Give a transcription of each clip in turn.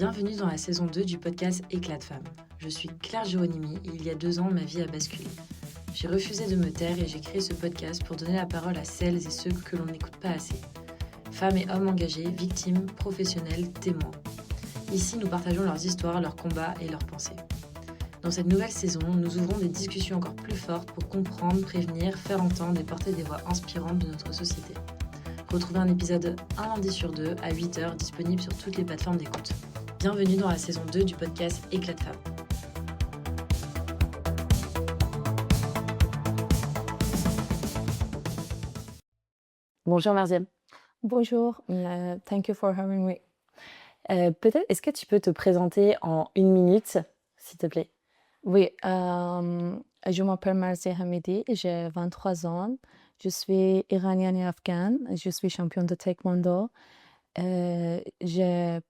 Bienvenue dans la saison 2 du podcast Eclats de Femme. Je suis Geronimi et il y a 2 ans, ma vie a basculé. J'ai refusé de me taire et j'ai créé ce podcast pour donner la parole à celles et ceux que l'on n'écoute pas assez. Femmes et hommes engagés, victimes, professionnels, témoins. Ici, nous partageons leurs histoires, leurs combats et leurs pensées. Dans cette nouvelle saison, nous ouvrons des discussions encore plus fortes pour comprendre, prévenir, faire entendre et porter des voix inspirantes de notre société. Retrouvez un épisode un lundi sur 2 à 8h, disponible sur toutes les plateformes d'écoute. Bienvenue dans la saison 2 du podcast Eclats de Femme. Bonjour Marzieh. Bonjour, thank you for having me. Peut-être, est-ce que tu peux te présenter en 1 minute, s'il te plaît? Oui, je m'appelle Marzieh Hamidi, j'ai 23 ans. Je suis iranienne et afghane. Je suis championne de taekwondo. Je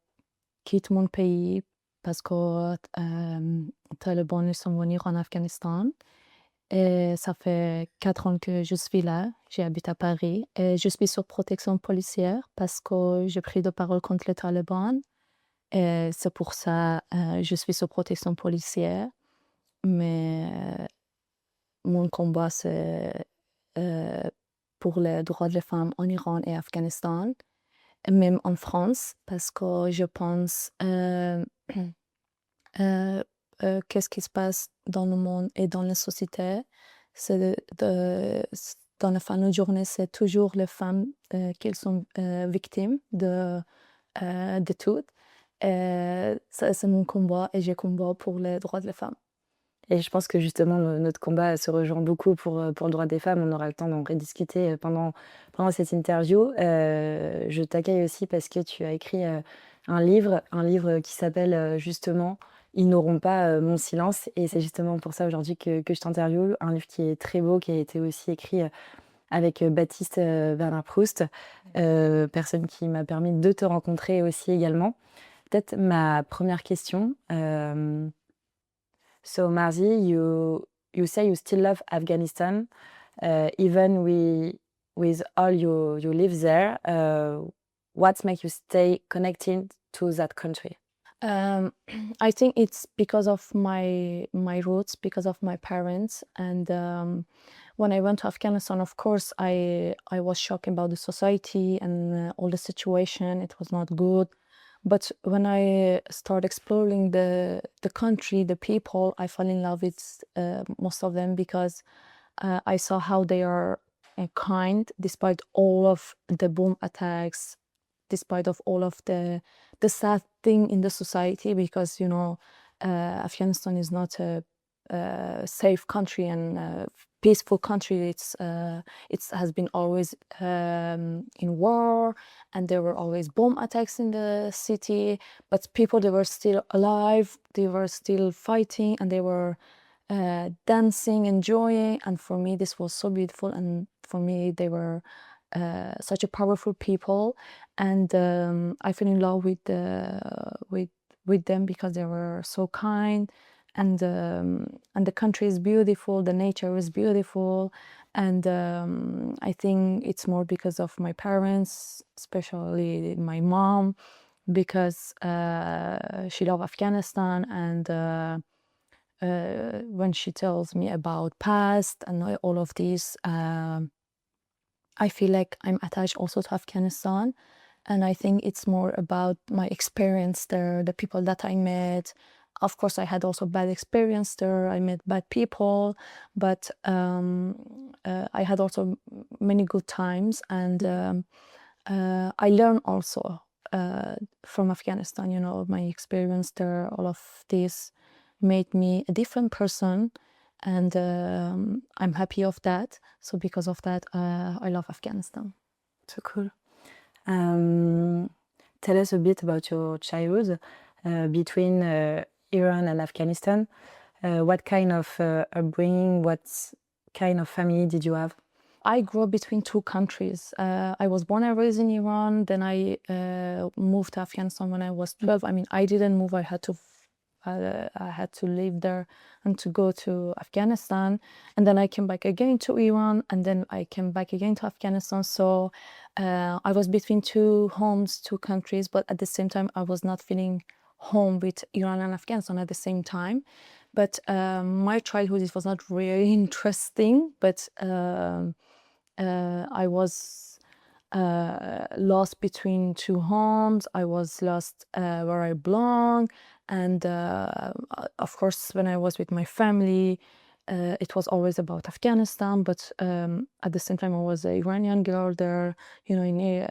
quitte mon pays parce que Talibans sont venus en Afghanistan. Et ça fait 4 ans que je suis là. J'habite à Paris. Et je suis sur protection policière parce que j'ai pris de parole contre les Talibans. Et c'est pour ça que je suis sur protection policière. Mais mon combat, c'est pour les droits des femmes en Iran et Afghanistan, et même en France, parce que je pense qu'est-ce qui se passe dans le monde et dans la société. Dans la fin de la journée, c'est toujours les femmes qui sont victimes de tout. Et ça, c'est mon combat et je combat pour les droits des femmes. Et je pense que justement, notre combat se rejoint beaucoup pour le droit des femmes. On aura le temps d'en rediscuter pendant cette interview. Je t'accueille aussi parce que tu as écrit un livre qui s'appelle justement « Ils n'auront pas mon silence ». Et c'est justement pour ça aujourd'hui que je t'interviewe. Un livre qui est très beau, qui a été aussi écrit avec Baptiste Bernard Proust, personne qui m'a permis de te rencontrer aussi également. Peut-être ma première question... So Marzieh, you say you still love Afghanistan, even with all you live there. What makes you stay connected to that country? I think it's because of my roots, because of my parents. And when I went to Afghanistan, of course, I was shocked about the society and all the situation. It was not good. But when I start exploring the country, the people, I fall in love with most of them because I saw how they are kind despite all of the bomb attacks, despite of all of the sad thing in the society, because Afghanistan is not a safe country and a peaceful country. It has been always in war, and there were always bomb attacks in the city, but people, they were still alive, they were still fighting, and they were dancing, enjoying. And for me, this was so beautiful, and for me, they were such a powerful people. And I fell in love with them because they were so kind. And the country is beautiful, the nature is beautiful, and I think it's more because of my parents, especially my mom, because she loves Afghanistan, and when she tells me about past and all of this, I feel like I'm attached also to Afghanistan. And I think it's more about my experience there, the people that I met. Of course, I had also bad experience there. I met bad people, but I had also many good times. And I learned also from Afghanistan, my experience there, all of this made me a different person. And I'm happy of that. So because of that, I love Afghanistan. So cool. Tell us a bit about your childhood between Iran and Afghanistan. What kind of upbringing, what kind of family did you have? I grew up between 2 countries. I was born and raised in Iran. Then I moved to Afghanistan when I was 12. I mean, I didn't move. I had to live there and to go to Afghanistan. And then I came back again to Iran. And then I came back again to Afghanistan. So I was between 2 homes, 2 countries. But at the same time, I was not feeling home with Iran and Afghanistan at the same time. But my childhood, it was not really interesting, but I was lost between two homes. I was lost where I belong. And of course, when I was with my family, it was always about Afghanistan, but at the same time, I was an Iranian girl there, you know, in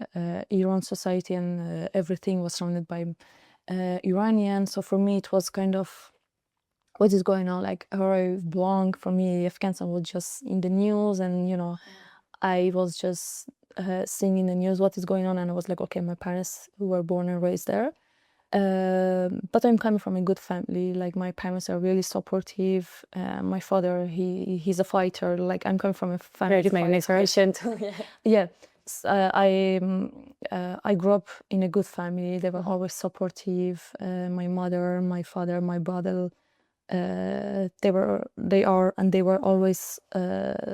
Iran society, and everything was surrounded by Iranian. So for me, it was kind of, what is going on, like where I belong. For me, Afghanistan was just in the news, and you know, I was just seeing in the news what is going on, and I was like, okay, my parents who were born and raised there. But I'm coming from a good family. Like my parents are really supportive. My father, he's a fighter. Like I'm coming from a family. Great, my next question too. Yeah. I grew up in a good family. They were always supportive. My mother, my father, my brother. They were always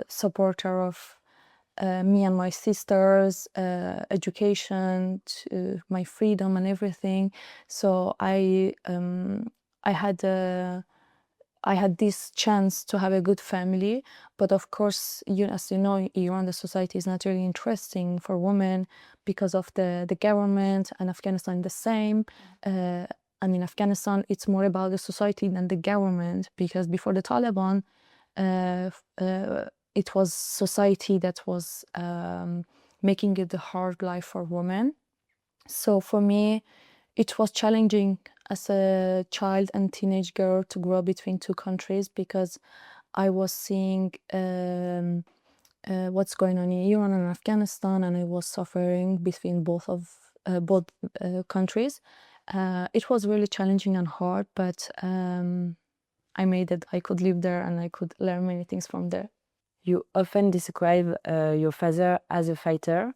supporter of me and my sisters, education, my freedom and everything. So I had this chance to have a good family. But of course, as you know, in Iran, the society is not really interesting for women because of the government, and Afghanistan the same. And in Afghanistan, it's more about the society than the government, because before the Taliban, it was society that was making it a hard life for women. So for me, it was challenging as a child and teenage girl to grow between two countries, because I was seeing what's going on in Iran and Afghanistan, and I was suffering between both countries. It was really challenging and hard, but I made it. I could live there, and I could learn many things from there. You often describe your father as a fighter.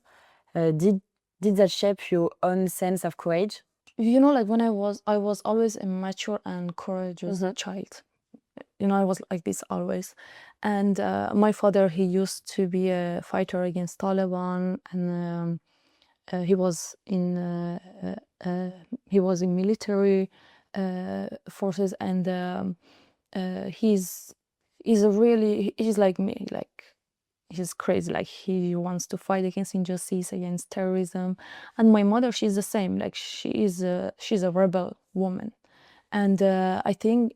Did that shape your own sense of courage? You know, like when I was always a mature and courageous child. You know, I was like this always. And my father, he used to be a fighter against Taliban, and he was in military forces, and he's like me, like he's crazy, like he wants to fight against injustice, against terrorism. And my mother, she's the same, like she's a rebel woman. And I think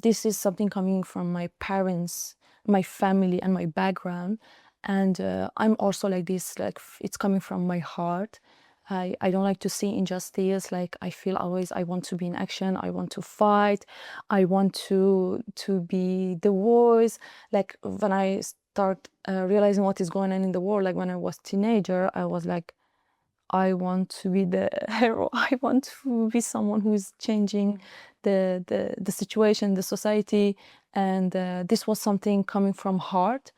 this is something coming from my parents, my family, and my background. And I'm also like this, like it's coming from my heart. I don't like to see injustice. Like I feel always I want to be in action. I want to fight. I want to be the voice. Like when I start realizing what is going on in the world, like when I was teenager, I was like, I want to be the hero. I want to be someone who is changing the situation, the society. And this was something coming from heart.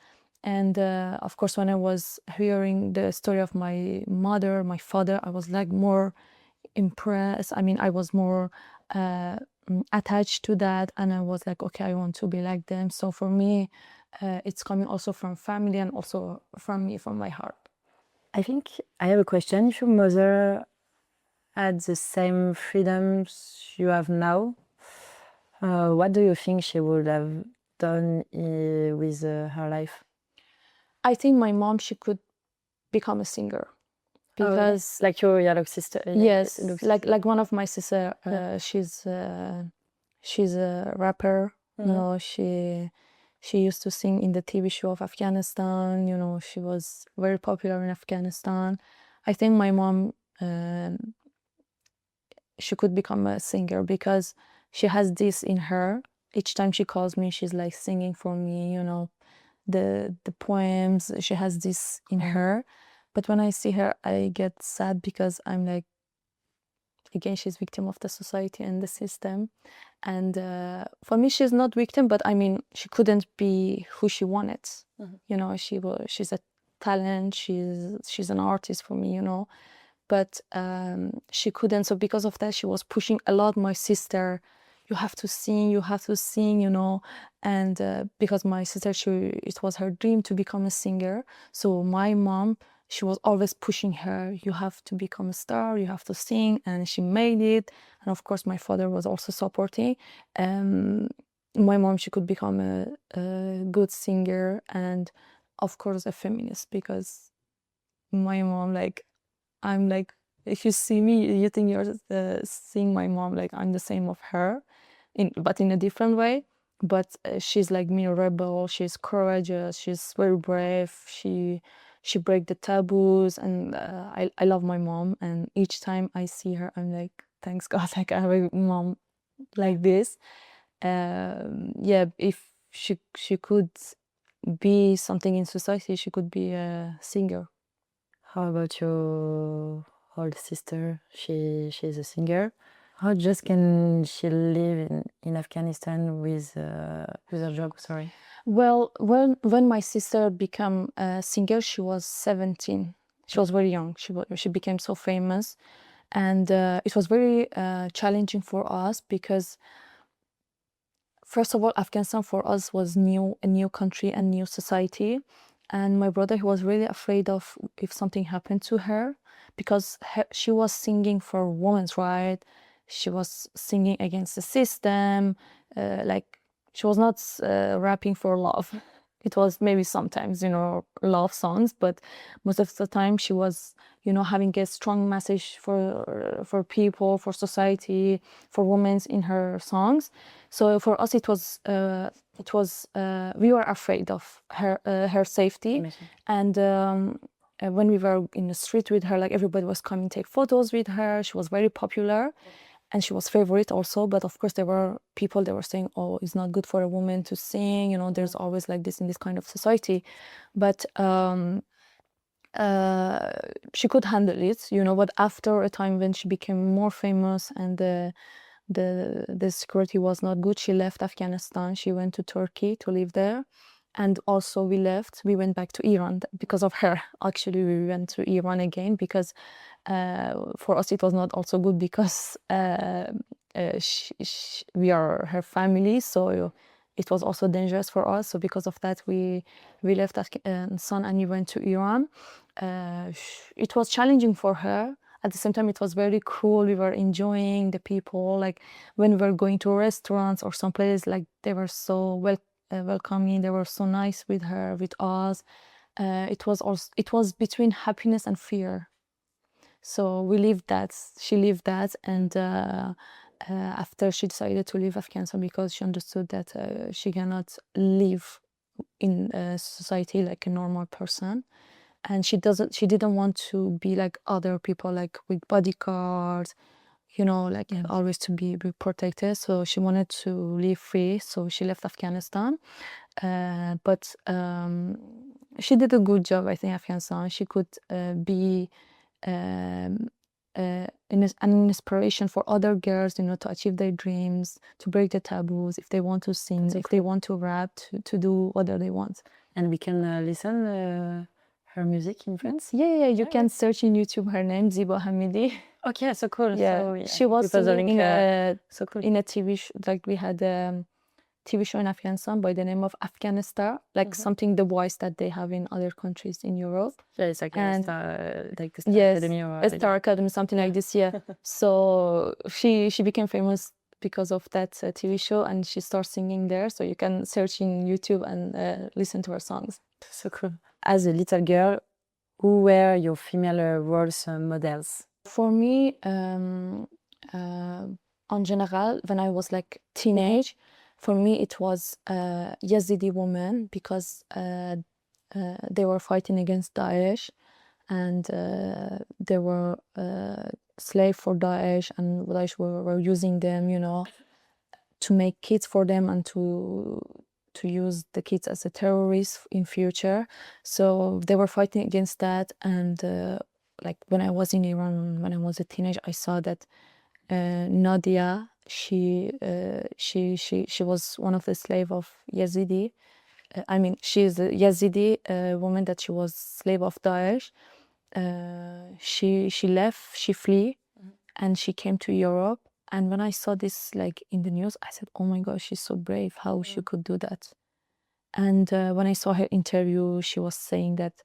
And of course, when I was hearing the story of my mother, my father, I was like more impressed. I mean, I was more attached to that. And I was like, okay, I want to be like them. So for me, it's coming also from family and also from me, from my heart. I think I have a question. If your mother had the same freedoms you have now, what do you think she would have done with her life? I think my mom, she could become a singer, because like your little sister. Yes, like one of my sister, she's a rapper. You know, she used to sing in the TV show of Afghanistan. You know, she was very popular in Afghanistan. I think my mom, she could become a singer, because she has this in her. Each time she calls me, she's like singing for me, you know, the poems. She has this in her. But when I see her, I get sad, because I'm like, again, she's victim of the society and the system. And for me, she's not victim, but I mean, she couldn't be who she wanted. You know, she's a talent. She's an artist for me, you know. But she couldn't. So because of that, she was pushing a lot my sister. You have to sing, you know. And because my sister, it was her dream to become a singer. So my mom, she was always pushing her, you have to become a star, you have to sing. And she made it. and of course my father was also supporting. My mom, she could become a good singer, and of course a feminist, because my mom, like, I'm like, if you see me, you think you're seeing my mom, like I'm the same of her, but in a different way. But she's like me, a rebel. She's courageous. She's very brave. She break the taboos, and I love my mom. And each time I see her, I'm like, thanks God, like I have a mom like this. Yeah, if she could be something in society, she could be a singer. How about your older sister? She's a singer. How just can she live in Afghanistan with her job? Sorry. Well, when my sister became a singer, she was 17. She was very young. She became so famous, and it was very challenging for us, because first of all, Afghanistan for us was a new country and new society. And my brother, he was really afraid of if something happened to her, because she was singing for women's rights. She was singing against the system. Like, she was not rapping for love. It was maybe sometimes, love songs, but most of the time she was, having a strong message for people, for society, for women in her songs. So for us, it was we were afraid of her safety. Amazing. And when we were in the street with her, like, everybody was coming to take photos with her. She was very popular, and she was favorite also. But of course, there were people that were saying, "Oh, it's not good for a woman to sing." There's always like this in this kind of society. But she could handle it, But after a time when she became more famous and the security was not good, she left Afghanistan. She went to Turkey to live there. And also we went back to Iran because of her. Actually, we went to Iran again because for us it was not also good, because we are her family, so it was also dangerous for us. So because of that, we left Afghanistan and we went to Iran. It was challenging for her. At the same time, it was very cool. We were enjoying the people. Like, when we were going to restaurants or some places, like, they were so welcoming. They were so nice with her, with us. It was between happiness and fear. So we lived that. She lived that, and after she decided to leave Afghanistan, because she understood that she cannot live in society like a normal person. And she didn't want to be like other people, like with bodyguards, like always to be protected. So she wanted to live free. So she left Afghanistan. But she did a good job, I think, Afghanistan. She could be an inspiration for other girls, to achieve their dreams, to break the taboos, if they want to sing, if they want to rap, to do whatever they want. And we can listen her music in France? Yeah, you can search in YouTube her name, Marzieh Hamidi. Okay, so cool. Yeah, so, she was singing so cool. in a TV show. Like, we had a TV show in Afghanistan by the name of Afghanistan, like something the voice that they have in other countries in Europe. Yeah, it's like And like the Star Academy or a Star Academy, something like this. Yeah. So she became famous because of that TV show, and she started singing there. So you can search in YouTube and listen to her songs. So cool. As a little girl, who were your female role models? For me, en general, when I was like teenage, for me it was Yazidi women, because they were fighting against Daesh, and they were slave for Daesh, and Daesh were using them, to make kids for them and to use the kids as a terrorist in future. So they were fighting against that. And like, when I was in Iran, when I was a teenager, I saw that Nadia, she was one of the slave of Yazidi. I mean, she is a Yazidi woman that she was slave of Daesh. She left, she flee, and she came to Europe. And when I saw this, like, in the news, I said, "Oh my gosh, she's so brave! How she could do that?" And when I saw her interview, she was saying that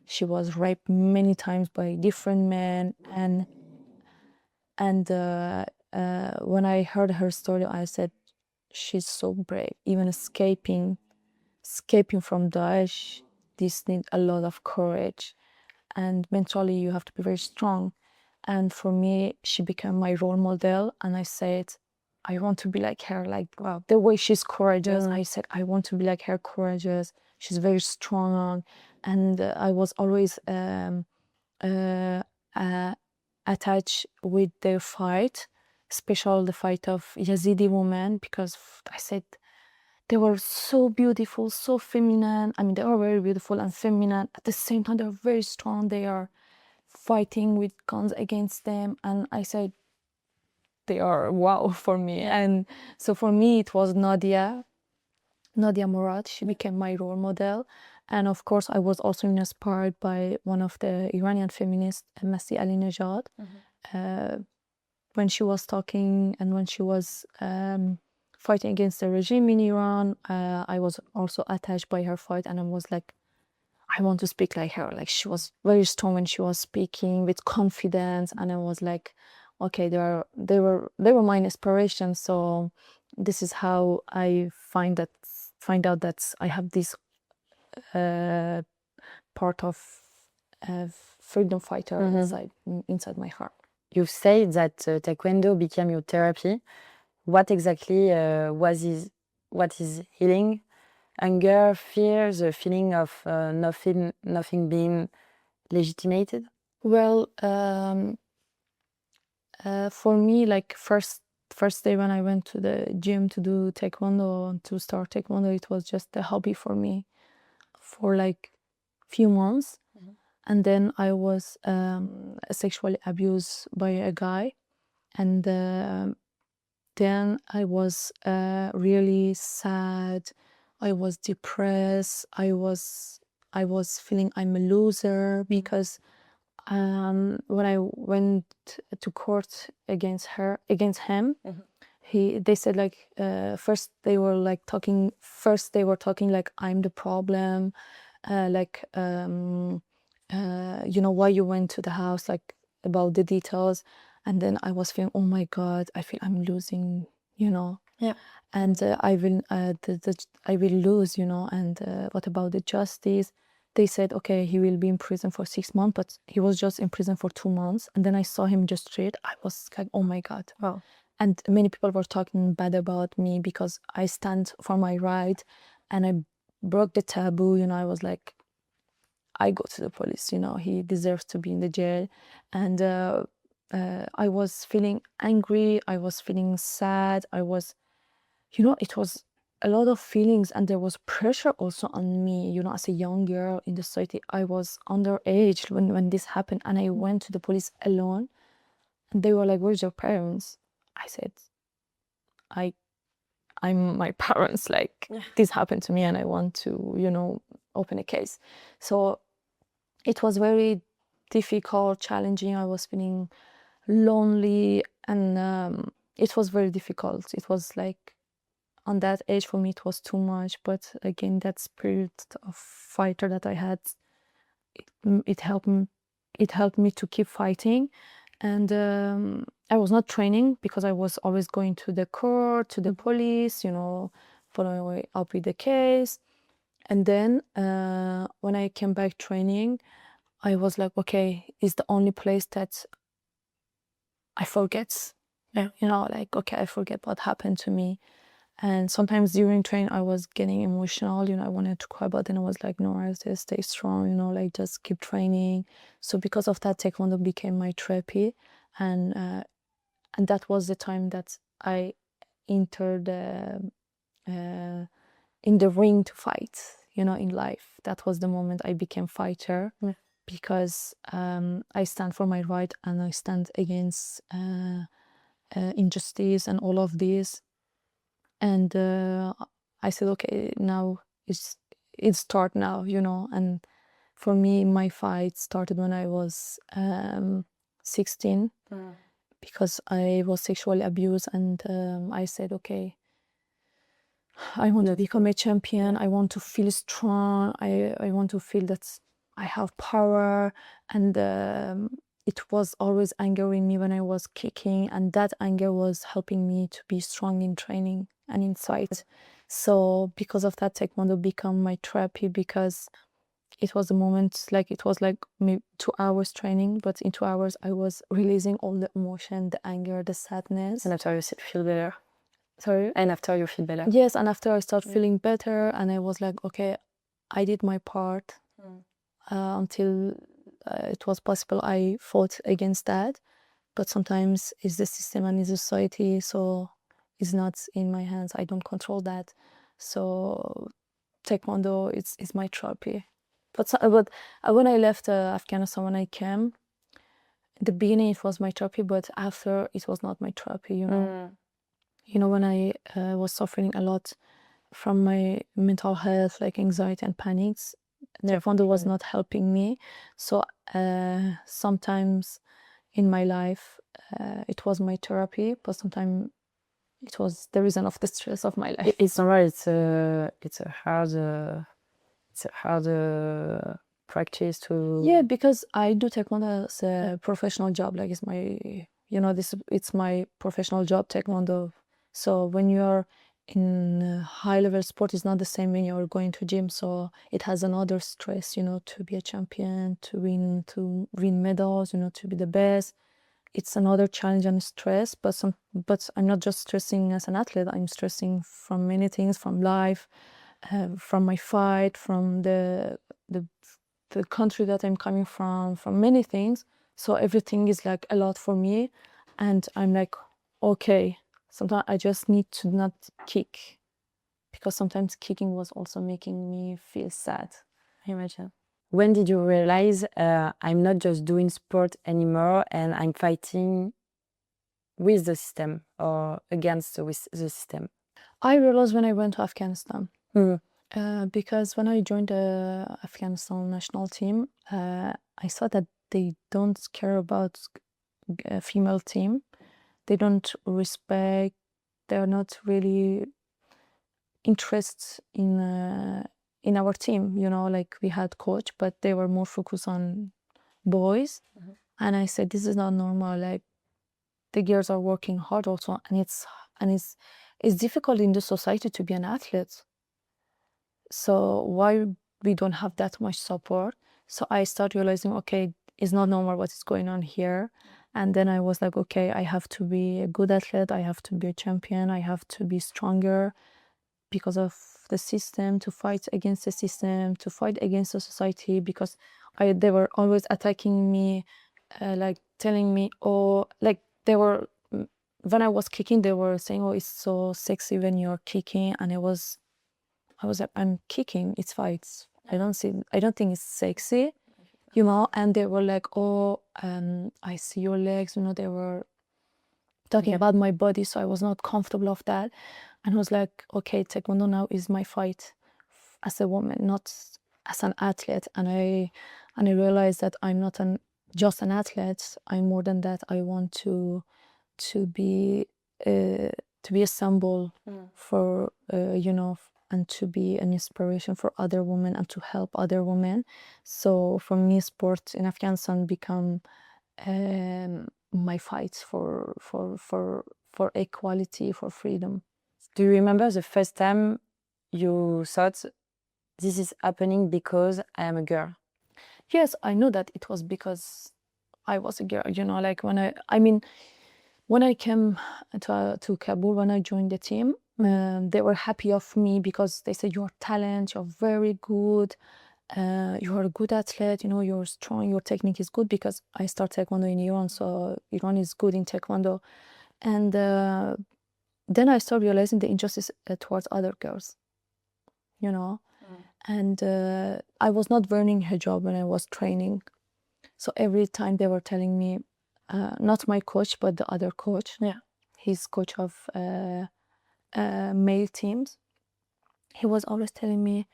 she was raped many times by different men, and when I heard her story, I said, she's so brave. Even escaping from Daesh, this needs a lot of courage. And mentally, you have to be very strong. And for me, she became my role model. And I said, I want to be like her. Like, wow, the way she's courageous. I said, I want to be like her, courageous. She's very strong. And I was always attached with their fight, especially the fight of Yazidi women, because I said they were so beautiful, so feminine. I mean, they are very beautiful and feminine. At the same time, they're very strong. They are fighting with guns against them. And I said, they are wow for me. And so for me, it was Nadia Murad. She became my role model. And of course, I was also inspired by one of the Iranian feminists, Masih Alinejad. When she was talking and when she was fighting against the regime in Iran, I was also attached by her fight, and I was like, I want to speak like her. Like, she was very strong when she was speaking with confidence, and I was like, okay, they were my inspiration. So this is how I find out that I have this part of freedom fighter inside my heart. You've said that Taekwondo became your therapy. What exactly what is healing? Anger, fear, the feeling of nothing being legitimated? Well, for me, like first day when I went to the gym to do Taekwondo, to start Taekwondo, it was just a hobby for me for like few months. And then I was sexually abused by a guy, and then I was really sad. I was depressed. I was feeling I'm a loser, because when I went to court against him, they said like first they were talking like I'm the problem, why you went to the house, like about the details. And then I was feeling, oh my God, I feel I'm losing, and I will lose, and what about the justice? They said, okay, he will be in prison for 6 months, but he was just in prison for 2 months. And then I saw him just straight. I was like, oh my God. Wow. And many people were talking bad about me because I stand for my right and I broke the taboo. I was like, I go to the police, he deserves to be in the jail. And I was feeling angry. I was feeling sad. I was, it was a lot of feelings, and there was pressure also on me, as a young girl in the society. I was underage when this happened, and I went to the police alone, and they were like, where's your parents? I said, I'm my parents, like this happened to me and I want to, open a case. So it was very difficult, challenging. I was feeling lonely, and it was very difficult. It was like, on that age for me it was too much, but again, that spirit of fighter that I had, it helped me to keep fighting. And I was not training because I was always going to the court, to the police, following up with the case. And then when I came back training, I was like, okay, it's the only place that I forget. Like, okay, I forget what happened to me. And sometimes during training, I was getting emotional, I wanted to cry, but then I was like, no, I just stay strong, like just keep training. So because of that, Taekwondo became my therapy. And that was the time that I entered in the ring to fight, in life. That was the moment I became fighter, because I stand for my right and I stand against injustice and all of this. And I said, okay, now it's start now, and for me, my fight started when I was 16, because I was sexually abused, and I said, okay, I want to become a champion. I want to feel strong. I want to feel that I have power. And it was always angering me when I was kicking, and that anger was helping me to be strong in training and in fight. So because of that, Taekwondo became my therapy, because it was a moment, like it was like maybe 2 hours training, but in 2 hours I was releasing all the emotion, the anger, the sadness. And after you feel better. Sorry? And after you feel better. Yes, and after I started feeling better, and I was like, okay, I did my part. Until it was possible, I fought against that. But sometimes it's the system and it's the society, so it's not in my hands. I don't control that. So Taekwondo is my therapy. But when I left Afghanistan, when I came, in the beginning it was my therapy, but after it was not my therapy, you know. You know, when I was suffering a lot from my mental health, like anxiety and panics, Taekwondo was not helping me. So sometimes in my life, it was my therapy, but sometimes it was the reason of the stress of my life. It's normal. It's a hard practice to. Yeah, because I do Taekwondo as a professional job. Like it's my, you know, it's my professional job, Taekwondo. So when you're in high level sport, it's not the same when you're going to gym. So it has another stress, you know, to be a champion, to win medals, you know, to be the best. It's another challenge and stress, but I'm not just stressing as an athlete. I'm stressing from many things, from life, from my fight, from the country that I'm coming from many things. So everything is like a lot for me, and I'm like, okay, sometimes I just need to not kick, because sometimes kicking was also making me feel sad. I imagine. When did you realize I'm not just doing sport anymore and I'm fighting with the system or against the system? I realized when I went to Afghanistan. Because when I joined the Afghanistan national team, I saw that they don't care about a female team. They don't respect, they're not really interested in our team, you know, like we had coach, but they were more focused on boys. And I said, this is not normal. Like the girls are working hard also, and it's difficult in the society to be an athlete. So why we don't have that much support? So I started realizing, okay, it's not normal what is going on here. And then I was like, okay, I have to be a good athlete. I have to be a champion. I have to be stronger because of the system, to fight against the system, to fight against the society, because they were always attacking me, like telling me, oh, like they were, when I was kicking, they were saying, oh, it's so sexy when you're kicking. And I was like, I'm kicking, it's fights. I don't think it's sexy, you know. And they were like, oh, I see your legs, you know. They were talking about my body, so I was not comfortable of that. And I was like, okay, Taekwondo now is my fight as a woman, not as an athlete. And I realized that I'm not just an athlete. I'm more than that. I want to be a symbol for you know, and to be an inspiration for other women and to help other women. So for me, sport in Afghanistan become my fight for equality, for freedom. Do you remember the first time you thought this is happening because I am a girl? Yes, I know that it was because I was a girl, you know, like when I came to Kabul, when I joined the team, they were happy of me because they said, you're talent, you're very good, you're a good athlete, you know, you're strong, your technique is good, because I started Taekwondo in Iran, so Iran is good in Taekwondo. And then I started realizing the injustice towards other girls, you know. And I was not wearing hijab when I was training. So every time they were telling me, not my coach, but the other coach, he's coach of male teams, he was always telling me,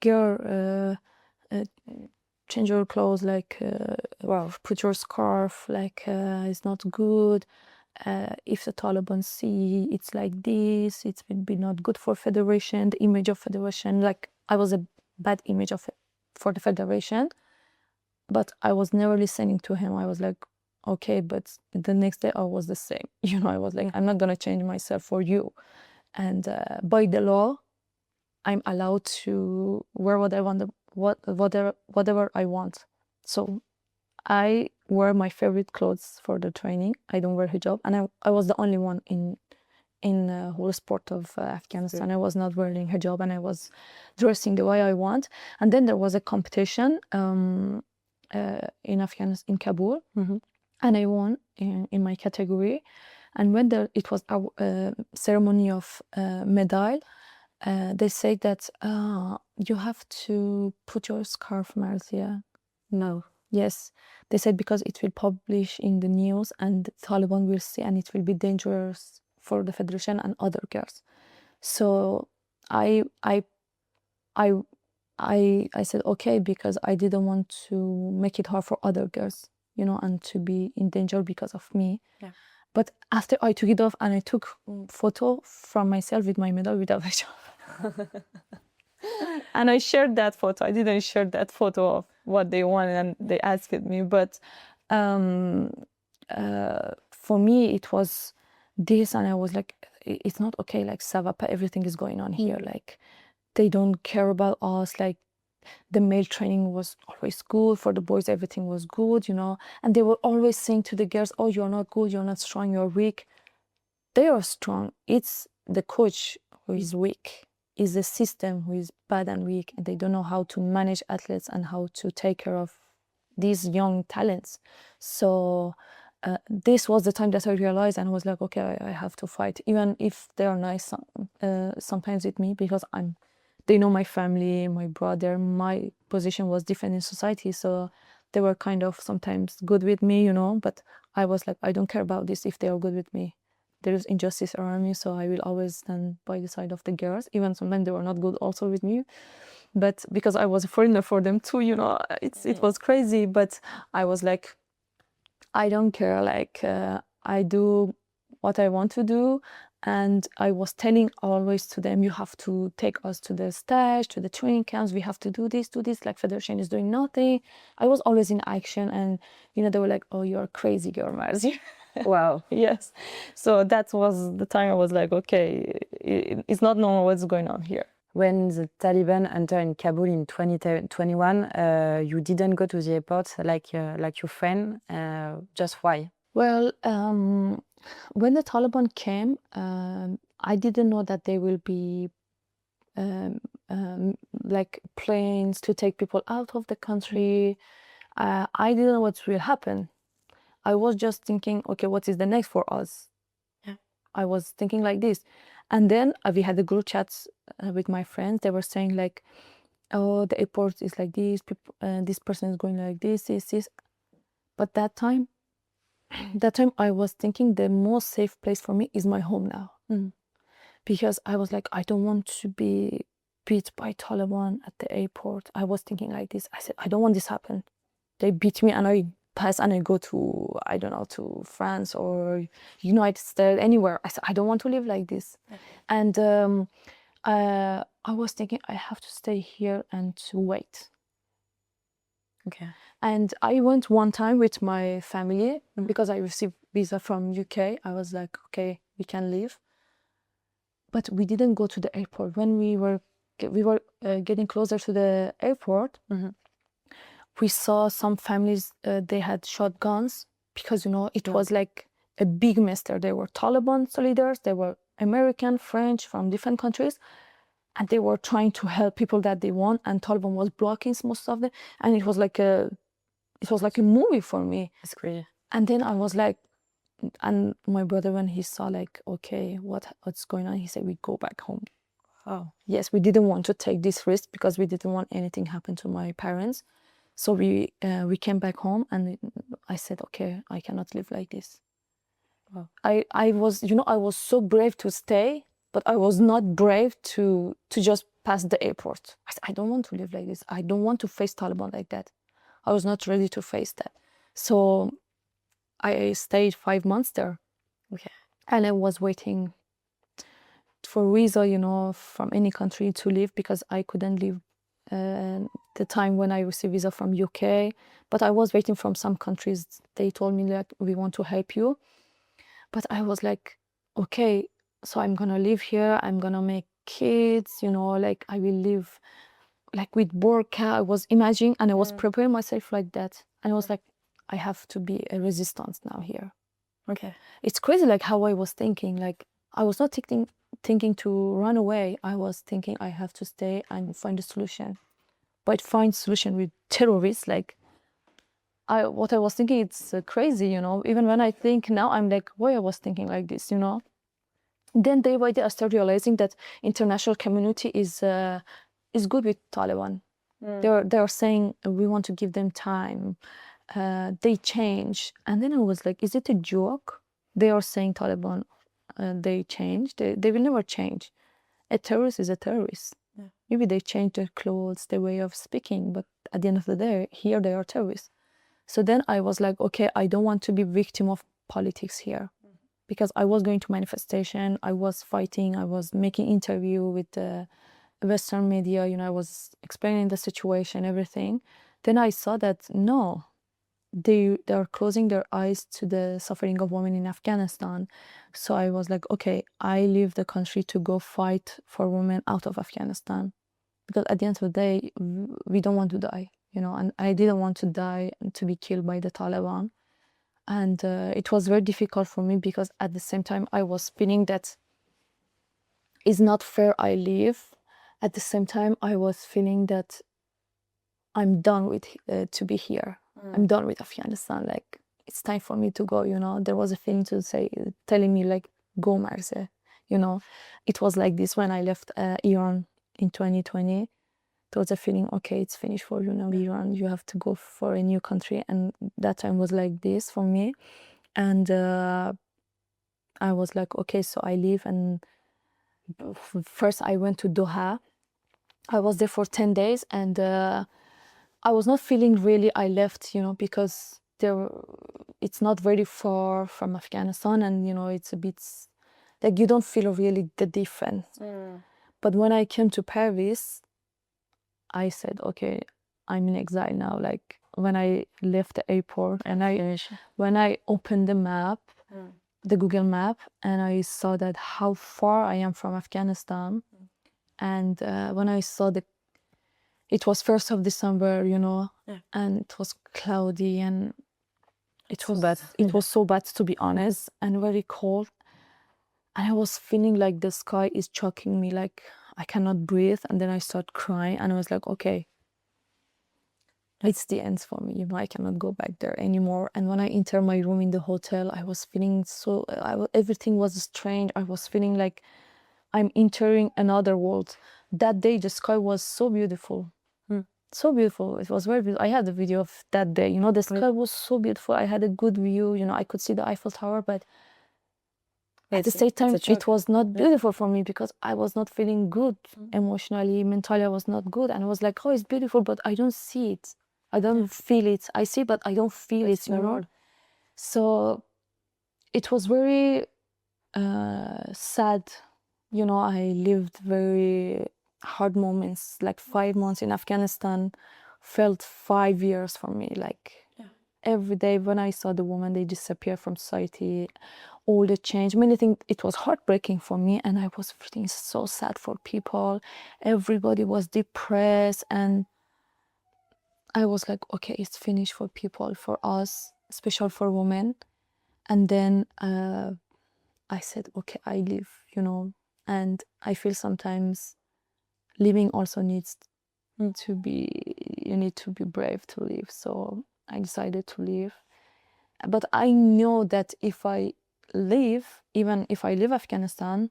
girl, change your clothes, like put your scarf, like it's not good. If the Talibans see it's like this, it will be not good for federation, the image of federation. Like I was a bad image for the federation, but I was never listening to him. I was like, okay, but the next day I was the same. I was like, I'm not gonna change myself for you. And by the law, I'm allowed to wear what I want, whatever I want. So I wear my favorite clothes for the training. I don't wear hijab, and I was the only one in whole sport of Afghanistan. I was not wearing hijab, and I was dressing the way I want. And then there was a competition in Afghanistan, in Kabul, and I won in my category. And when it was a ceremony of medal, they said that you have to put your scarf, Marzieh. No. Yes, they said because it will publish in the news and the Taliban will see, and it will be dangerous for the Federation and other girls. So I said okay, because I didn't want to make it hard for other girls, and to be in danger because of me. Yeah. But after I took it off and I took photo from myself with my medal without hijab. And I shared that photo. I didn't share that photo of what they wanted and they asked me. But for me, it was this, and I was like, it's not okay. Like, ça va pas, everything is going on here. Like, they don't care about us. Like, the male training was always good. For the boys, everything was good, And they were always saying to the girls, oh, you're not good, you're not strong, you're weak. They are strong. It's the coach who is weak. It's the system who is bad and weak, and they don't know how to manage athletes and how to take care of these young talents. So this was the time that I realized, and I was like, okay, I have to fight, even if they are nice sometimes with me, because they know my family, my brother, my position was different in society, so they were kind of sometimes good with me, but I was like, I don't care about this if they are good with me. There is injustice around me, so I will always stand by the side of the girls, even sometimes they were not good also with me. But because I was a foreigner for them too, it was crazy, but I was like, I don't care, like I do what I want to do. And I was telling always to them, you have to take us to the stage, to the training camps, we have to do this, like Federation is doing nothing. I was always in action, and they were like, oh, you're a crazy girl, Marzieh. Wow. Yes. So that was the time I was like, okay, it's not normal what's going on here. When the Taliban entered in Kabul in 2021, you didn't go to the airport like your friend. Just why? Well, when the Taliban came, I didn't know that there will be like planes to take people out of the country. I didn't know what will happen. I was just thinking, okay, what is the next for us? Yeah. I was thinking like this. And then we had the group chats with my friends. They were saying like, oh, the airport is like this, this person is going like this. But that time I was thinking the most safe place for me is my home now. Because I was like, I don't want to be beat by Taliban at the airport. I was thinking like this. I said, I don't want this to happen. They beat me and I pass and I go to, I don't know, to France or United States, anywhere. I said, I don't want to live like this. Okay. And I was thinking, I have to stay here and to wait. Okay. And I went one time with my family because I received visa from UK. I was like, okay, we can leave. But we didn't go to the airport. When we were getting closer to the airport, we saw some families, they had shotguns because, it was like a big mess there. There were Taliban soldiers, there were American, French, from different countries, and they were trying to help people that they want, and Taliban was blocking most of them. And it was like a movie for me. That's great. And then I was like, and my brother, when he saw like, okay, what's going on, he said, we go back home. Oh. Yes, we didn't want to take this risk because we didn't want anything happen to my parents. So we came back home, and I said, okay, I cannot live like this. Wow. I was so brave to stay, but I was not brave to just pass the airport. I said, I don't want to live like this. I don't want to face Taliban like that. I was not ready to face that. So I stayed 5 months there. Okay. And I was waiting for visa, from any country to leave because I couldn't leave the time when I received visa from UK, but I was waiting from some countries. They told me like, we want to help you. But I was like, okay, so I'm gonna live here, I'm gonna make kids, you know, like I will live like with burqa. I was imagining and I was preparing myself like that. And I was like, I have to be a resistance now here. Okay. It's crazy like how I was thinking. Like I was not thinking to run away. I was thinking I have to stay and find a solution. But find solution with terrorists, like what I was thinking, it's crazy, you know. Even when I think now, I'm like, why I was thinking like this, you know. Then day by day, I start realizing that international community is good with Taliban. They're saying we want to give them time. They change, and then I was like, is it a joke? They are saying Taliban, they change. They will never change. A terrorist is a terrorist. Yeah. Maybe they change their clothes, their way of speaking, but at the end of the day, here they are terrorists. So then I was like, okay, I don't want to be victim of politics here, because I was going to manifestation, I was fighting, I was making interview with the Western media, you know, I was explaining the situation, everything. Then I saw that no, they are closing their eyes to the suffering of women in Afghanistan. So I was like, okay, I leave the country to go fight for women out of Afghanistan, because at the end of the day, we don't want to die, you know, and I didn't want to die and to be killed by the Taliban. And it was very difficult for me, because at the same time I was feeling that it's not fair I leave. At the same time I was feeling that I'm done with to be here. I'm done with Afghanistan, like it's time for me to go, you know. There was a feeling to say, telling me like, go Marzieh, you know. It was like this when I left Iran in 2020. There was a feeling, okay, it's finished for you now, Iran, you have to go for a new country. And that time was like this for me. And I was like, okay, so I leave. And first I went to Doha. I was there for 10 days, and I was not feeling really I left, you know, because it's not very far from Afghanistan, and you know, it's a bit like you don't feel really the difference. But when I came to Paris, I said, okay, I'm in exile now. Like when I left the airport and when I opened the map, the Google map, and I saw that how far I am from Afghanistan. And when I saw it was 1st of December, you know, and it was cloudy, and it was bad. It was so bad, to be honest, and very cold. And I was feeling like the sky is choking me, like I cannot breathe. And then I started crying, and I was like, okay, it's the end for me, you know, I cannot go back there anymore. And when I entered my room in the hotel, I was feeling everything was strange. I was feeling like I'm entering another world. That day, the sky was so beautiful. So beautiful. It was very beautiful. I had a video of that day, you know, the sky was so beautiful. I had a good view, you know, I could see the Eiffel Tower, but at the same time, it was not beautiful for me, because I was not feeling good emotionally, mentally. I was not good. And I was like, oh, it's beautiful, but I don't see it. I don't feel it. I see, but I don't feel it, you know. So it was very sad. You know, I lived very hard moments, like 5 months in Afghanistan felt 5 years for me. Like every day when I saw the woman, they disappear from society, all the change, many things, it was heartbreaking for me. And I was feeling so sad for people. Everybody was depressed, and I was like, okay, it's finished for people, for us, especially for women. And then I said, okay, I leave, you know. And I feel sometimes living also needs to be, you need to be brave to live. So I decided to leave. But I know that if I leave, even if I leave Afghanistan,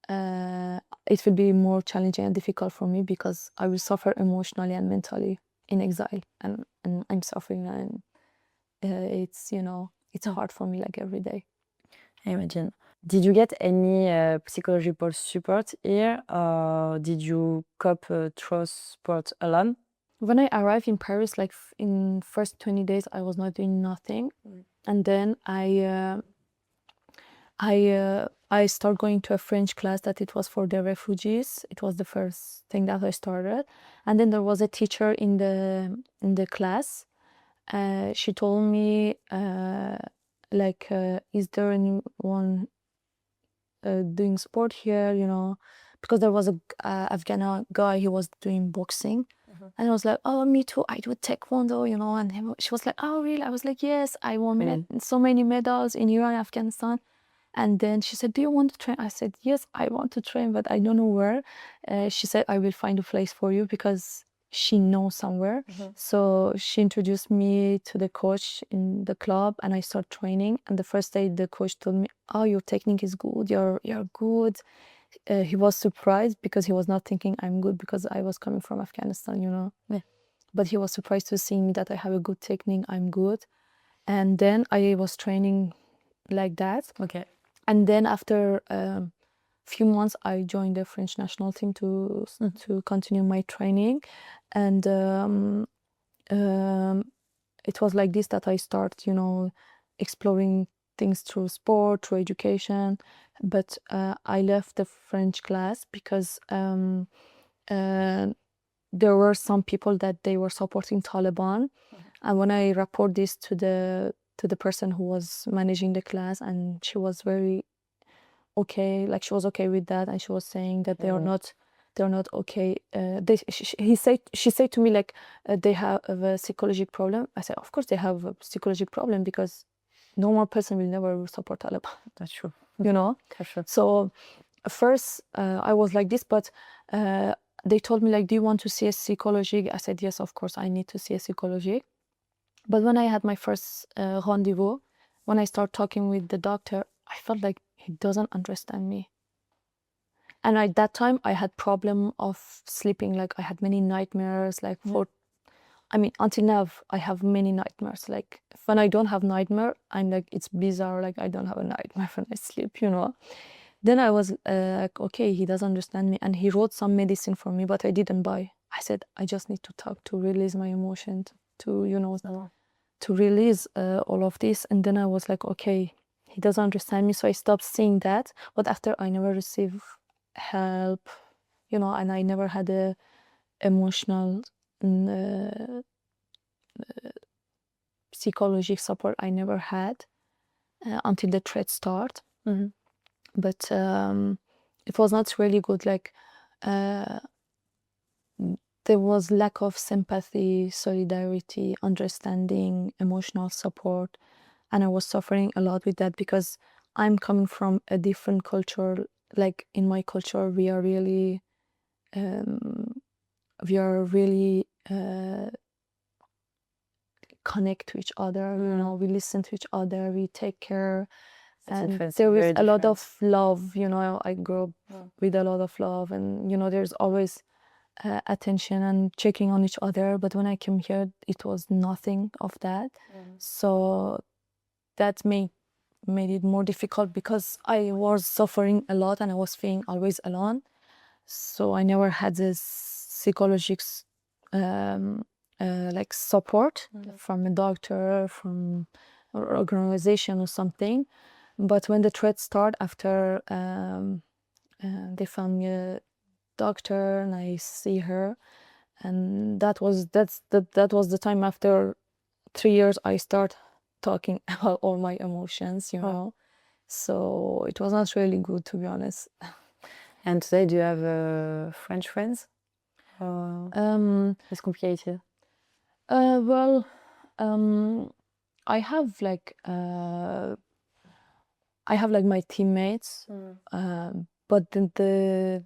it will be more challenging and difficult for me, because I will suffer emotionally and mentally in exile, and I'm suffering, and it's, you know, it's hard for me like every day. I imagine. Did you get any psychological support here, or did you cope through support alone? When I arrived in Paris, like in first 20 days, I was not doing nothing. And then I started going to a French class that it was for the refugees. It was the first thing that I started, and then there was a teacher in the class. She told me is there anyone doing sport here? Because there was a Afghan guy. He was doing boxing. And I was like, oh, me too. I do taekwondo, And she was like, oh, really? I was like, yes, I won so many medals in Iran, Afghanistan. And then she said, do you want to train? I said, yes, I want to train, but I don't know where. She said, I will find a place for you because she knows somewhere. So she introduced me to the coach in the club and I started training. And the first day the coach told me, oh, your technique is good. You're good. He was surprised because he was not thinking I'm good because I was coming from Afghanistan, Yeah. But he was surprised to see me that I have a good technique, I'm good. And then I was training like that. Okay. And then after a few months, I joined the French national team to continue my training. And it was like this that I start, exploring things through sport, through education. But I left the French class because there were some people that they were supporting Taliban. And when I report this to the person who was managing the class, and she was very okay, like she was okay with that, and she was saying that they're not okay. She said to me like they have a psychological problem. I said, of course they have a psychological problem because normal person will never support Taliban. That's true. That's true. So first I was like this, but they told me like, do you want to see a psychologist? I said, yes, of course I need to see a psychologist. But when I had my first rendezvous, when I started talking with the doctor, I felt like he doesn't understand me. And at that time, I had problem of sleeping. Like I had many nightmares. Like until now, I have many nightmares. Like when I don't have nightmare, I'm like, it's bizarre. Like I don't have a nightmare when I sleep, Then I was like, okay, he doesn't understand me. And he wrote some medicine for me, but I didn't buy. I said, I just need to talk to release my emotion, to release all of this. And then I was like, okay, he doesn't understand me. So I stopped seeing that. But after I never received help, and I never had a emotional psychological support. I never had until the threat start. But it was not really good. Like there was lack of sympathy, solidarity, understanding, emotional support. And I was suffering a lot with that because I'm coming from a different culture. Like in my culture, we are really connect to each other. We listen to each other, we take care. And there is a lot of love. I grew up with a lot of love, and there's always attention and checking on each other. But when I came here, it was nothing of that. So that made it more difficult because I was suffering a lot and I was feeling always alone. So I never had this psychological like support from a doctor, from an organization or something. But when the threat started, after they found me a doctor and I see her, and that was the time after 3 years I start talking about all my emotions, So it was not really good, to be honest. And today, do you have French friends? It's complicated. Well, I have like my teammates, but the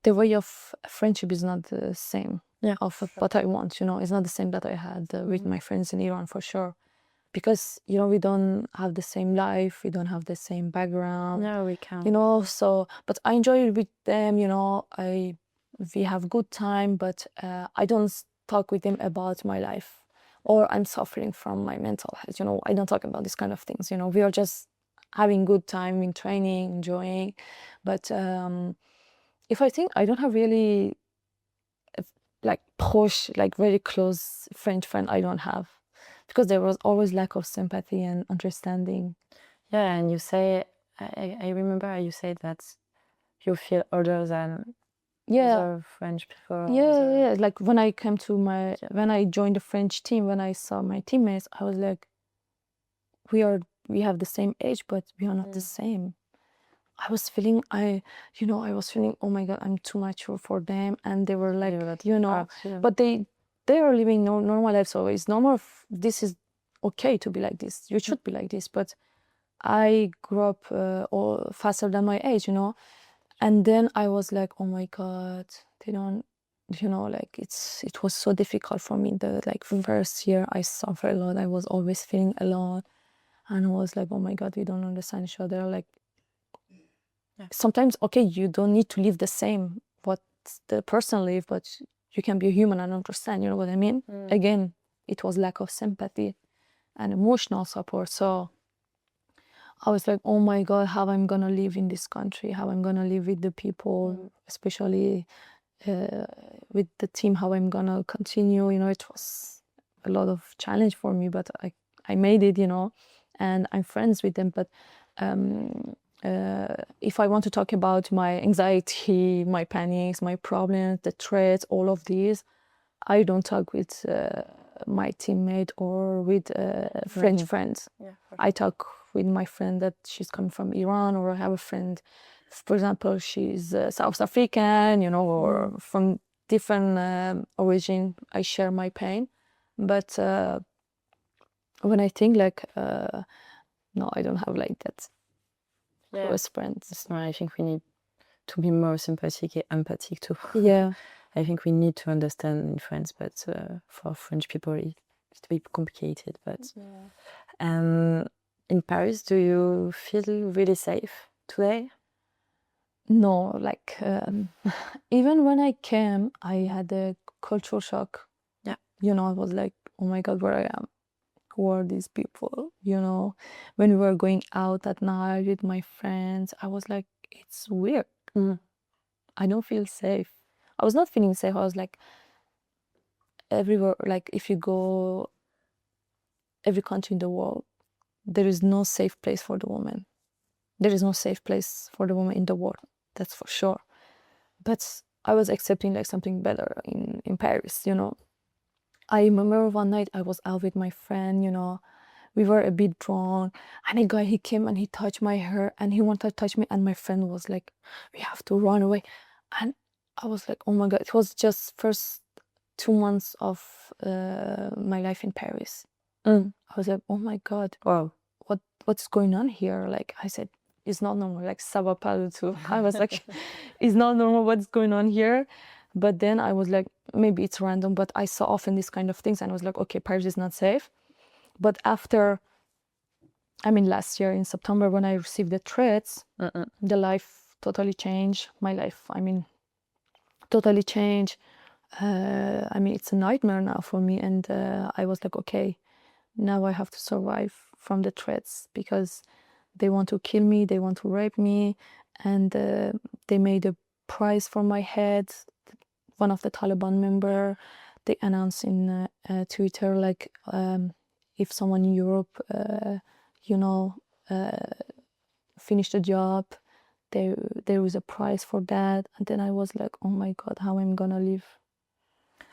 way of friendship is not the same. Of what I want, it's not the same that I had with my friends in Iran, for sure. Because we don't have the same life, we don't have the same background. No, we can't. So but I enjoy it with them. We have good time, but I don't talk with them about my life, or I'm suffering from my mental health. I don't talk about these kind of things. We are just having good time in training, enjoying. But if I think, I don't have really like proche, like very close French friend. I don't have, because there was always lack of sympathy and understanding. Yeah, and you say, I remember you said that you feel older than other French people. Yeah. Like when I came to when I joined the French team, when I saw my teammates, I was like, we have the same age, but we are not the same. I was feeling, I was feeling, oh my God, I'm too mature for them. And they were like, but they are living normal life. So it's normal. This is okay to be like this. You should be like this. But I grew up faster than my age, And then I was like, oh my God, they don't, like it was so difficult for me. The first year I suffered a lot. I was always feeling alone. And I was like, oh my God, we don't understand each other. Like, sometimes, okay, you don't need to live the same what the person live, but you can be a human and understand, you know what I mean? Again, it was lack of sympathy and emotional support. So I was like, oh my God, how I'm gonna live in this country, how I'm gonna live with the people, especially with the team, how I'm gonna continue. It was a lot of challenge for me, but I made it, and I'm friends with them. But if I want to talk about my anxiety, my panics, my problems, the threats, all of these, I don't talk with my teammate or with French friends. Yeah, I talk with my friend that she's coming from Iran, or I have a friend, for example, she's South African, or from different origin. I share my pain, but when I think no, I don't have like that close friends. So I think we need to be more sympathetic and empathic too. Yeah. I think we need to understand in France, but for French people, it's a bit complicated. But in Paris, do you feel really safe today? No, even when I came, I had a cultural shock. Yeah. I was like, oh my God, where I am. Who are these people? When we were going out at night with my friends, I was like, it's weird. I don't feel safe. I was not feeling safe. I was like, everywhere, like if you go every country in the world, there is no safe place for the woman. There is no safe place for the woman in the world. That's for sure. But I was accepting something better in Paris, I remember one night I was out with my friend, we were a bit drunk, and a guy, he came and he touched my hair and he wanted to touch me, and my friend was like, we have to run away. And I was like, oh my God, it was just first 2 months of my life in Paris. I was like, oh my God, wow, what's going on here? I said, it's not normal, ça va pas du tout. I was like, it's not normal, what's going on here? But then I was like, maybe it's random, but I saw often these kind of things and I was like, okay, Paris is not safe. But after, last year in September, when I received the threats, the life totally changed. My life, totally changed. It's a nightmare now for me. And I was like, okay, now I have to survive from the threats because they want to kill me, they want to rape me, and they made a price for my head. One of the Taliban member, they announced in Twitter, if someone in Europe, finished the job, there was a price for that. And then I was like, oh my God, how am I gonna live?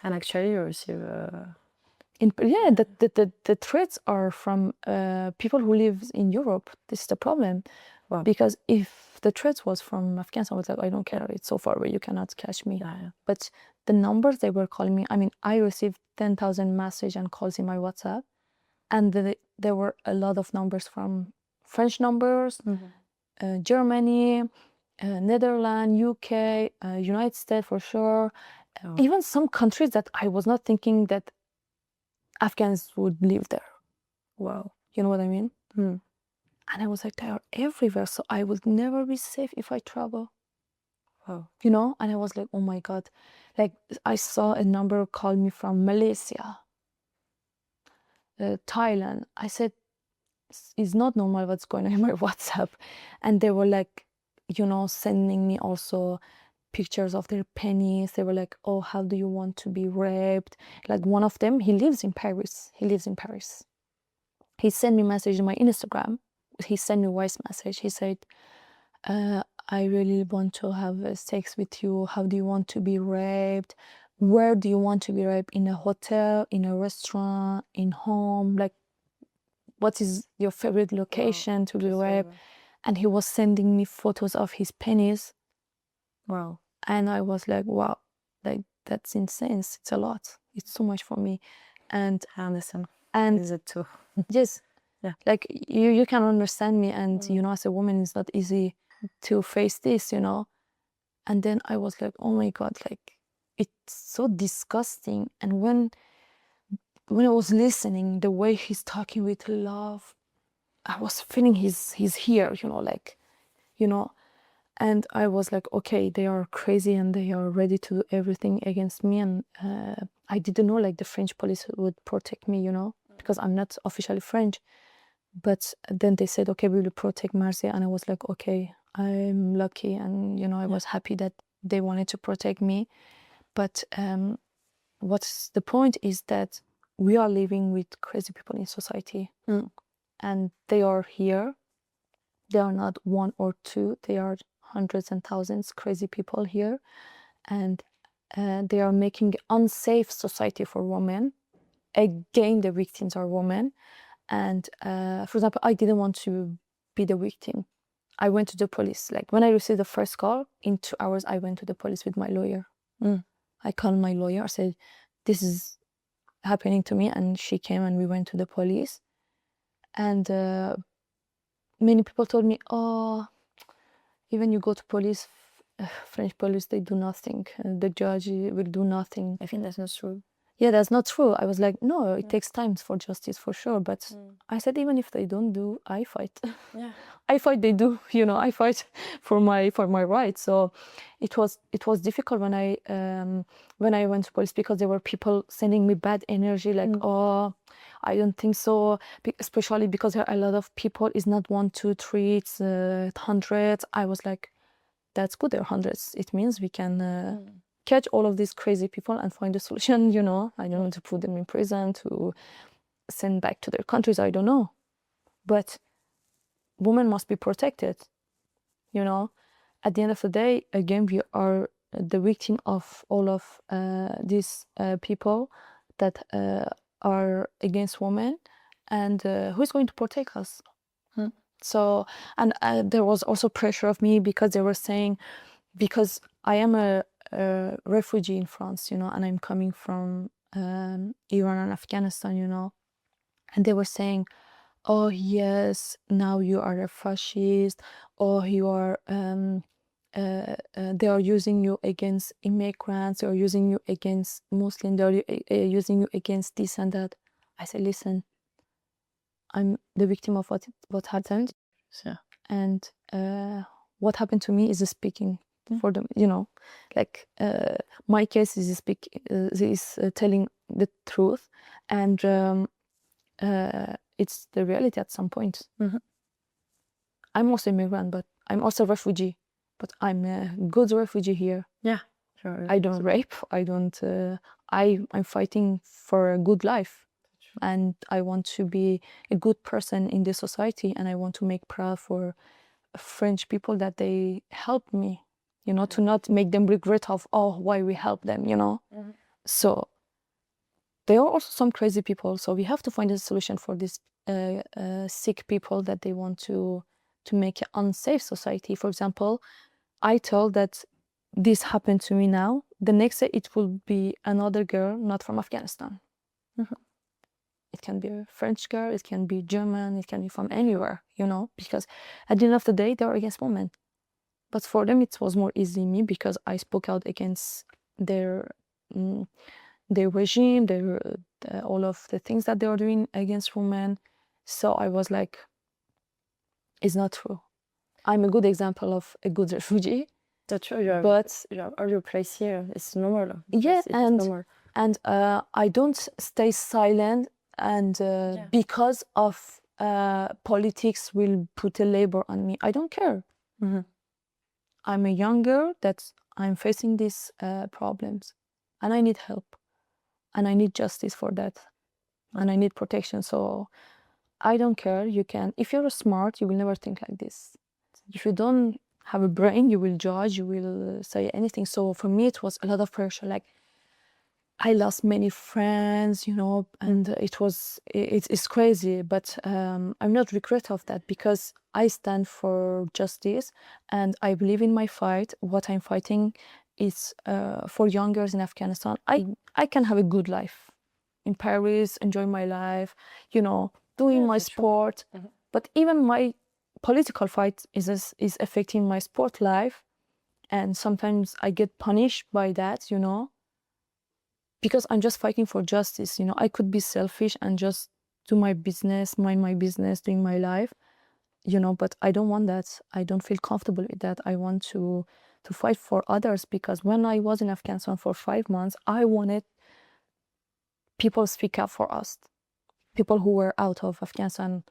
And actually you receive the threats are from people who live in Europe. This is the problem. Wow. Because if the threats was from Afghanistan, I was like, I don't care, it's so far away, you cannot catch me. Yeah. But the numbers they were calling me, I received 10,000 messages and calls in my WhatsApp, and there were a lot of numbers from French numbers, Germany, Netherlands, UK, United States for sure. Oh. Even some countries that I was not thinking that Afghans would live there. Wow. You know what I mean? And I was like, they are everywhere, so I would never be safe if I travel. Wow. And I was like, oh my God. I saw a number call me from Malaysia, Thailand. I said, it's not normal what's going on in my WhatsApp. And they were sending me also pictures of their penis. They were like, oh, how do you want to be raped? One of them, he lives in Paris. He sent me a message on my Instagram. he sent me a voice message. He said, I really want to have sex with you. How do you want to be raped? Where do you want to be raped? In a hotel, in a restaurant, in home? Like, what is your favorite location to be raped? And he was sending me photos of his penis. Wow. And I was like, wow, like that's insane. It's a lot. It's too much for me. And I understand. and Is it too? yes, Yeah. like you can understand me, and you know, as a woman, it's not easy to face this, you know. And then I was like, oh my God, like it's so disgusting. And when I was listening, the way he's talking with love, I was feeling he's here, you know, like, you know. And I was like, okay, they are crazy and they are ready to do everything against me. And I didn't know like the French police would protect me, you know, because I'm not officially French. But then they said, okay, we will protect Marzieh. And I was like, okay, I'm lucky. And, you know, I was happy that they wanted to protect me. But what's the point is that we are living with crazy people in society. And they are here. They are not one or two. They are hundreds and thousands crazy people here. And they are making unsafe society for women. Again, the victims are women. And for example, I didn't want to be the victim. I went to the police. Like when I received the first call, in 2 hours, I went to the police with my lawyer. I called my lawyer, I said, this is happening to me. And she came and we went to the police. And many people told me, oh, even you go to police, French police, they do nothing. The judge will do nothing. I think that's not true. Yeah, that's not true. I was like, no, it takes time for justice, for sure. But I said, even if they don't do, I fight. Yeah. I fight, they do, you know, I fight for my rights. So it was difficult when I went to police, because there were people sending me bad energy, like, oh, I don't think so, especially because there are a lot of people. It's not 1, 2, 3, it's hundreds. I was like, that's good, there are hundreds. It means we can catch all of these crazy people and find a solution, you know. I don't want to put them in prison, to send back to their countries, I don't know. But women must be protected, you know. At the end of the day, again, we are the victim of all of these people that are against women. And who's going to protect us? So, and there was also pressure of me, because they were saying, because I am a refugee in France, you know, and I'm coming from Iran and Afghanistan, you know, and they were saying, oh yes, now you are a fascist, or you are they are using you against immigrants, they are using you against Muslims, they are using you against this and that. I said, listen, I'm the victim of what happened. Yeah. And what happened to me is speaking for them, you know, like my case is telling the truth, and it's the reality at some point. I'm also immigrant, but I'm also refugee, but I'm a good refugee here. Yeah, sure. I don't rape, I don't I'm fighting for a good life, and I want to be a good person in the society, and I want to make proud for French people that they help me, you know, to not make them regret of, oh, why we help them, you know. So there are also some crazy people, so we have to find a solution for these sick people that they want to make an unsafe society. For example, I told that this happened to me now, the next day it will be another girl not from Afghanistan. It can be a French girl, it can be German, it can be from anywhere, you know, because at the end of the day, they are against women. But for them, it was more easy me, because I spoke out against their regime, all of the things that they are doing against women. So I was like, it's not true. I'm a good example of a good refugee. That's true. But you have all your place here. It's normal. Yeah, it's normal. And I don't stay silent, and because of politics will put a label on me. I don't care. I'm a young girl that I'm facing these problems, and I need help, and I need justice for that, and I need protection. So I don't care. You can, if you're smart, you will never think like this. If you don't have a brain, you will judge, you will say anything. So for me, it was a lot of pressure. Like, I lost many friends, and it's crazy, but I'm not regret of that, because I stand for justice and I believe in my fight. What I'm fighting is for young girls in Afghanistan. I can have a good life in Paris, enjoy my life, doing my sport. But even my political fight is affecting my sport life, and sometimes I get punished by that, because I'm just fighting for justice. I could be selfish and just do my business, mind my business, doing my life, but I don't want that. I don't feel comfortable with that. I want to fight for others, because when I was in Afghanistan for 5 months, I wanted people speak up for us. People who were out of Afghanistan,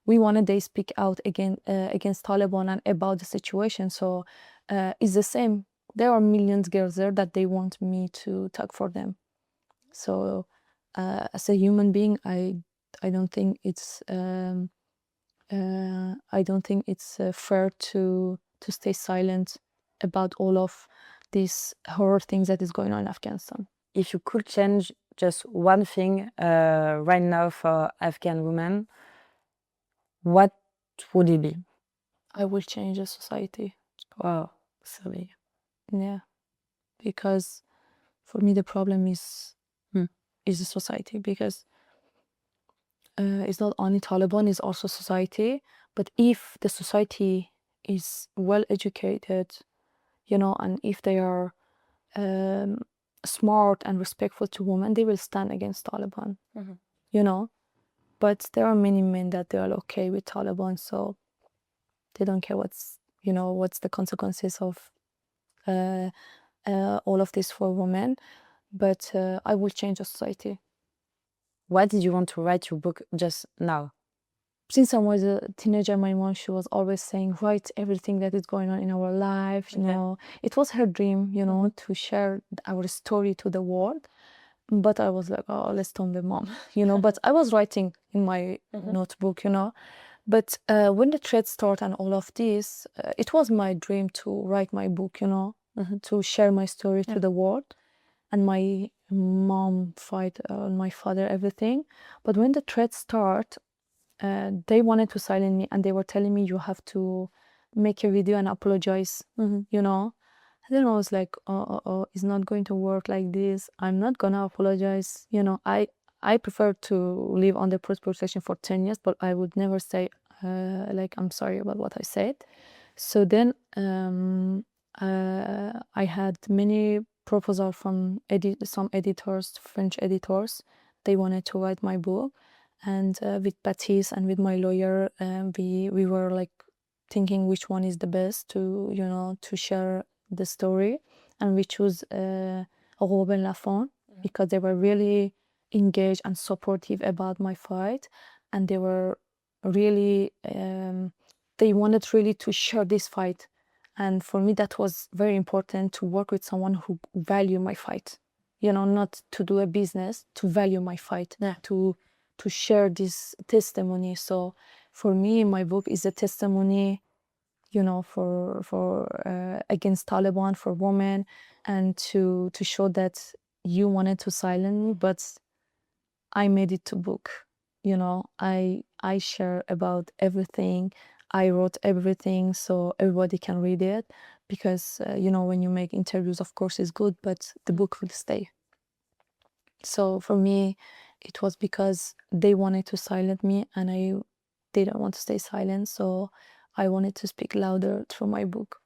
we wanted they speak out against Taliban and about the situation. So it's the same. There are millions of girls there that they want me to talk for them. So as a human being, I don't think it's fair to stay silent about all of these horror things that is going on in Afghanistan. If you could change just one thing right now for Afghan women, what would it be? I will change the society. Wow, so big. Yeah, because for me the problem is the society, because it's not only Taliban, it's also society. But if the society is well educated, and if they are smart and respectful to women, they will stand against Taliban. But there are many men that they are okay with Taliban, so they don't care what's the consequences of all of this for women. But I will change the society. Why did you want to write your book just now? Since I was a teenager, my mom, she was always saying, write everything that is going on in our life. It was her dream, to share our story to the world. But I was like, oh, let's tell the mom, But I was writing in my notebook, But when the thread started and all of this, it was my dream to write my book, to share my story to the world. And my mom fight my father, everything. But when the thread started, they wanted to silence me, and they were telling me, you have to make a video and apologize, And then I was like, oh, it's not going to work like this. I'm not gonna apologize. I prefer to live under police protection for 10 years, but I would never say I'm sorry about what I said. So then I had many proposals from some editors, French editors. They wanted to write my book. And with Baptiste and with my lawyer, we were like thinking which one is the best to share the story. And we chose Robin Laffont, because they were really engaged and supportive about my fight. And they were really, they wanted really to share this fight. And for me, that was very important, to work with someone who value my fight. Not to do a business, to value my fight, to share this testimony. So for me, my book is a testimony, for against Taliban, for women, and to show that you wanted to silence me, but I made it to book. I share about everything. I wrote everything so everybody can read it, because when you make interviews, of course, it's good, but the book will stay. So for me, it was because they wanted to silence me, and I didn't want to stay silent, so I wanted to speak louder through my book.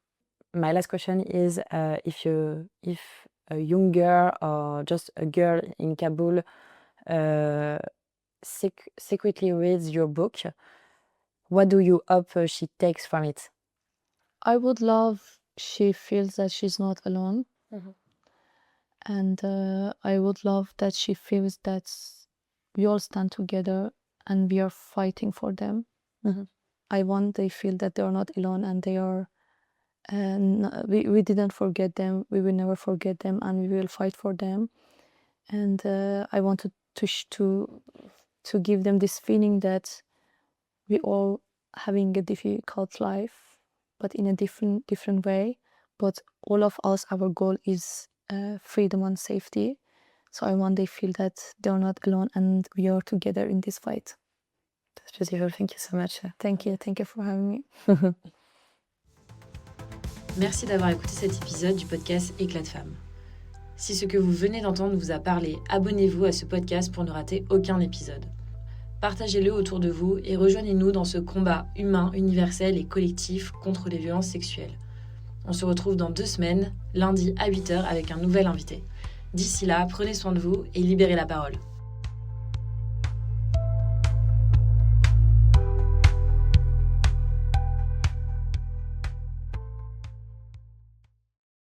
My last question is, if a young girl or just a girl in Kabul secretly reads your book, what do you hope she takes from it? I would love she feels that she's not alone. And I would love that she feels that we all stand together and we are fighting for them. I want they feel that they are not alone, and they are, we didn't forget them, we will never forget them, and we will fight for them. And I wanted to give them this feeling that we all having a difficult life, but in a different way. But all of us, our goal is freedom and safety. So I want they feel that they're not alone and we are together in this fight. That's beautiful. Thank you so much. Thank you for having me. Merci d'avoir écouté cet épisode du podcast Eclats de Femme. Si ce que vous venez d'entendre vous a parlé, abonnez-vous à ce podcast pour ne rater aucun épisode. Partagez-le autour de vous et rejoignez-nous dans ce combat humain, universel et collectif contre les violences sexuelles. On se retrouve dans 2 semaines, lundi à 8h avec un nouvel invité. D'ici là, prenez soin de vous et libérez la parole.